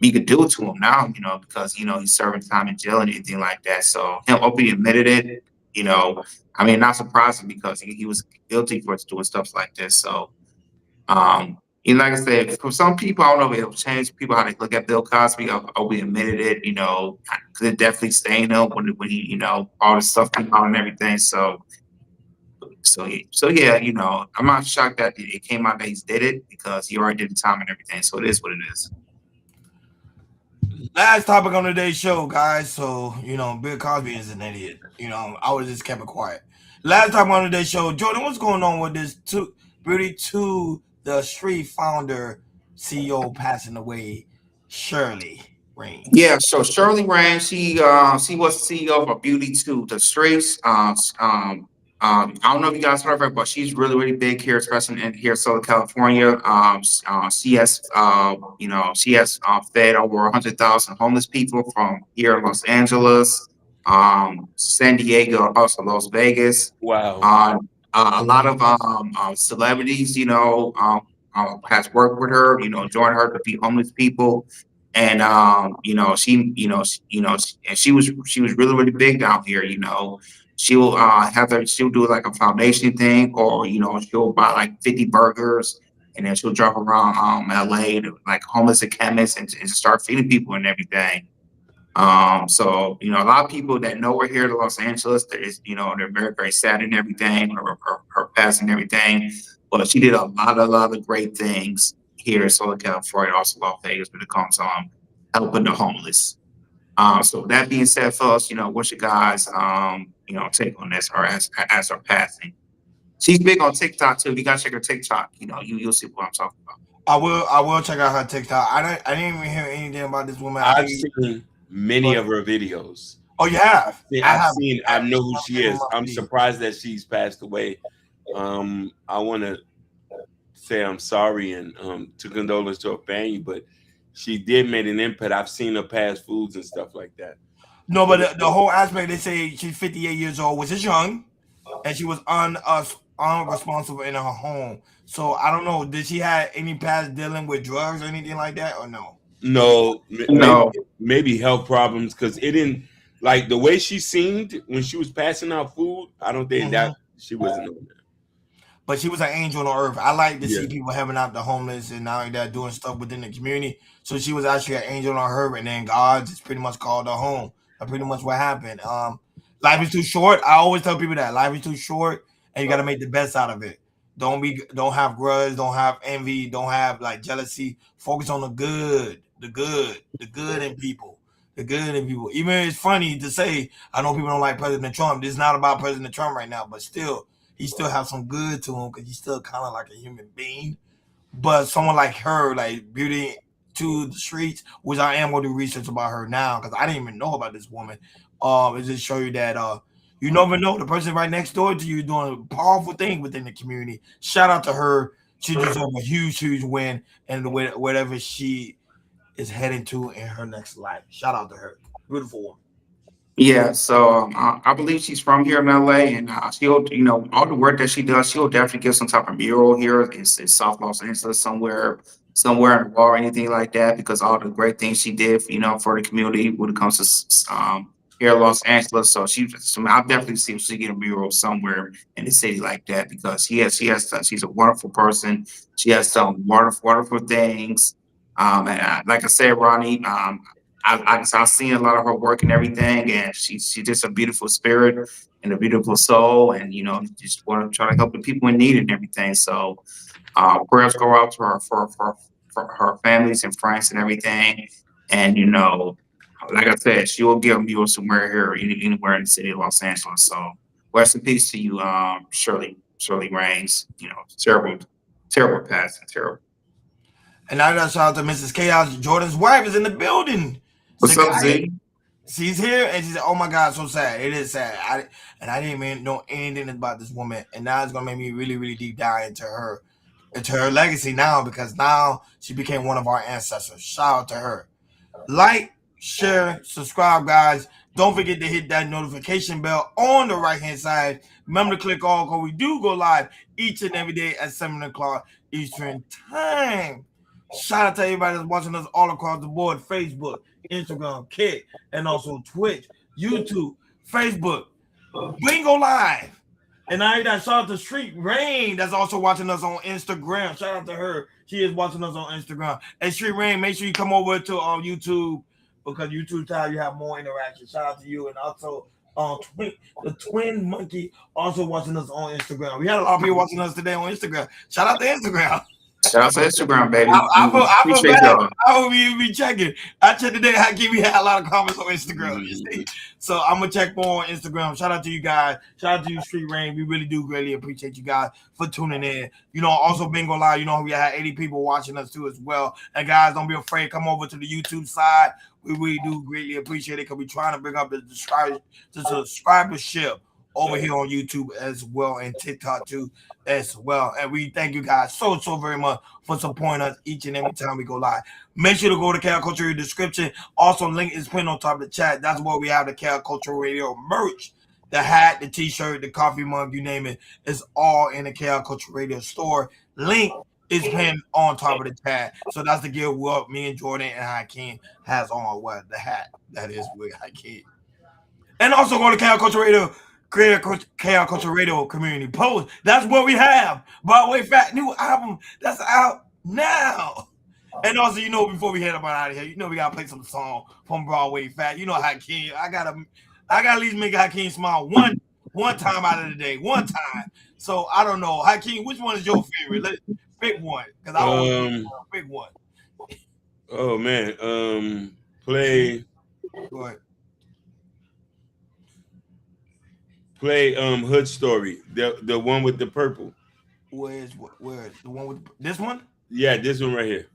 we could do to him now, because, he's serving time in jail and anything like that. So him openly admitted it, I mean, not surprising because he was guilty for doing stuff like this. So, like I said, for some people, I don't know if it'll change people how they look at Bill Cosby. We admitted it, because it definitely stained him when he, all the stuff came out and everything. So yeah, I'm not shocked that it came out that he did it because he already did the time and everything. So it is what it is. Last topic on today's show, guys. So, Bill Cosby is an idiot. I would just kept it quiet. Last topic on today's show, Jordan, what's going on with this Beauty to the Street founder, CEO passing away, Shirley, Rain? Yeah, so Shirley Rand, she was CEO of Beauty to the Streets. I don't know if you guys heard of her, but she's really, really big here, especially in here, Southern California. She has, she has fed over 100,000 homeless people from here in Los Angeles, San Diego, also Las Vegas. Wow. A lot of celebrities, has worked with her, joined her to feed homeless people. And and she was really, really big down here. She'll do like a foundation thing, or she'll buy like 50 burgers, and then she'll drive around LA to like homeless encampments and start feeding people and everything. So a lot of people that know her here to Los Angeles, they're very, very sad and everything, her passing and everything. But she did a lot of great things here in Southern California, also Las Vegas, when it comes to helping the homeless. So that being said, fellas, what's your guys take on this, or as her passing? She's big on TikTok too. You gotta check her TikTok. You'll see what I'm talking about. I will check out her TikTok. I didn't even hear anything about this woman. I've seen many of her videos. Oh, you have? I know who she is. I'm surprised that she's passed away. I want to say I'm sorry and to condolence to her family, but she did make an impact. I've seen her pass foods and stuff like that. No, but the whole aspect, they say she's 58 years old, which is young, and she was unresponsible in her home. So I don't know. Did she have any past dealing with drugs or anything like that, or no? No. Maybe health problems, because it didn't, like the way she seemed when she was passing out food. I don't think that she wasn't on that. But she was an angel on earth. I like to see people helping out the homeless and now they're doing stuff within the community. So she was actually an angel on earth, and then God just pretty much called her home. That's pretty much what happened. Life is too short. I always tell people that life is too short, and you got to make the best out of it. Don't have grudge, don't have envy, don't have like jealousy. Focus on the good in people. The good in people. Even it's funny to say, I know people don't like President Trump. This is not about President Trump right now, but still, he still has some good to him because he's still kind of like a human being. But someone like her, like Beauty to the Streets, which I am going to do research about her now because I didn't even know about this woman. It just show you that you never know, the person right next door to you is doing a powerful thing within the community. Shout out to her. She deserves a huge win, and whatever she is heading to in her next life. Shout out to her. Beautiful woman. Yeah, so I believe she's from here in LA, and she'll, all the work that she does, she'll definitely give some type of mural here in South Los Angeles, somewhere in the wall or anything like that, because all the great things she did, for the community when it comes to here in Los Angeles. So I've definitely seen she get a mural somewhere in the city like that, because she's a wonderful person. She has done wonderful things. And like I said, Ronnie, I've seen a lot of her work and everything, and she's just a beautiful spirit and a beautiful soul, and just want to try to help the people in need and everything. So prayers go out to her for her families and friends and everything. And like I said, she will give you somewhere here, anywhere in the city of Los Angeles. So rest in peace to you, Shirley Raines. Terrible passing, terrible. And now shout out to Mrs. Chaos. Jordan's wife is in the building. What's up, Z? She's here, and she said, "Oh my God, so sad. It is sad." I didn't even know anything about this woman, and now it's gonna make me really, really deep dive into her legacy now, because now she became one of our ancestors. Shout out to her. Like, share, subscribe, guys. Don't forget to hit that notification bell on the right-hand side. Remember to click all, because we do go live each and every day at 7 o'clock Eastern Time. Shout out to everybody that's watching us all across the board: Facebook, Instagram, Kick, and also Twitch, YouTube, Facebook, Bingo Live. And I shout out to Street Rain that's also watching us on Instagram. Shout out to her. She is watching us on Instagram. And Street Rain, make sure you come over to YouTube, because YouTube time you have more interaction. Shout out to you. And also the Twin Monkey also watching us on Instagram. We had a lot of people watching us today on Instagram. Shout out to Instagram. Shout out to Instagram, baby. I feel Appreciate bad. y'all. I hope you be checking. I checked today. We had a lot of comments on Instagram. So I'm gonna check more on Instagram. Shout out to you guys. Shout out to you, Street Rain. We really do greatly appreciate you guys for tuning in. Also Bingo Live. We had 80 people watching us too as well. And guys, don't be afraid. Come over to the YouTube side. We really do greatly appreciate it because we're trying to bring up the subscribership over here on YouTube as well and TikTok too as well. And we thank you guys so very much for supporting us each and every time we go live. Make sure to go to Chaos Culture Radio description. Also, link is pinned on top of the chat. That's where we have the Chaos Culture Radio merch, the hat, the t-shirt, the coffee mug, you name it. It's all in the Chaos Culture Radio store. Link is pinned on top of the chat. So that's the gear what me and Jordan and Hakeem has on. What the hat that is with Hakeem. And also go to Chaos Culture Radio. Chaos Culture Radio community post. That's what we have. Broadway Fat new album that's out now. And also, before we head up out of here, we gotta play some song from Broadway Fat. Hakeem. I gotta at least make Hakeem smile one time out of the day. One time. So I don't know. Hakeem, which one is your favorite? Let's pick one. Because I don't pick one. Oh man. Play. Go ahead. Play Hood Story, the one with the purple. Where the one with this one? Yeah, this one right here.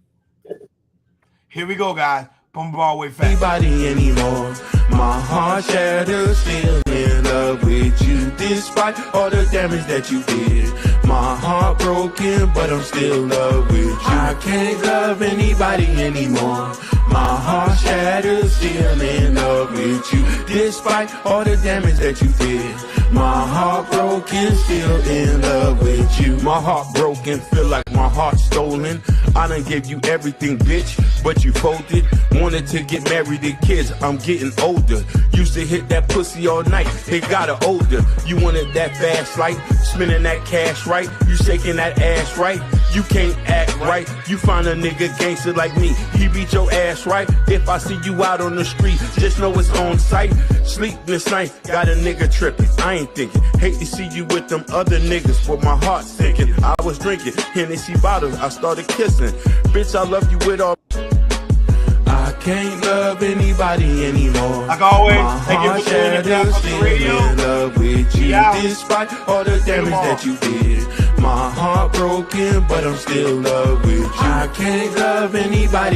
Here we go, guys. From Broadway Fat. Anybody anymore? My heart shattered, still in love with you, despite all the damage that you did. My heart broken, but I'm still in love with you. I can't love anybody anymore. My heart shattered, still in love with you, despite all the damage that you did. My heart broken, still in love with you. My heart broken, feel like my heart stolen. I done gave you everything, bitch, but you folded. Wanted to get married to kids, I'm getting older. Used to hit that pussy all night, it got her older. You wanted that fast life, spending that cash right. You shaking that ass right, you can't act right. You find a nigga gangster like me, he beat your ass right. If I see you out on the street, just know it's on sight. Sleepless night, got a nigga tripping, I ain't thinking. Hate to see you with them other niggas, but my heart's thinking. I was drinking Hennessy bottles, I started kissing. Bitch, I love you with all. I can't love anybody anymore. Like always, my heart shattered, still in love with you, despite all the damage that you did. My heart broken, but I'm still in love with you. I can't love anybody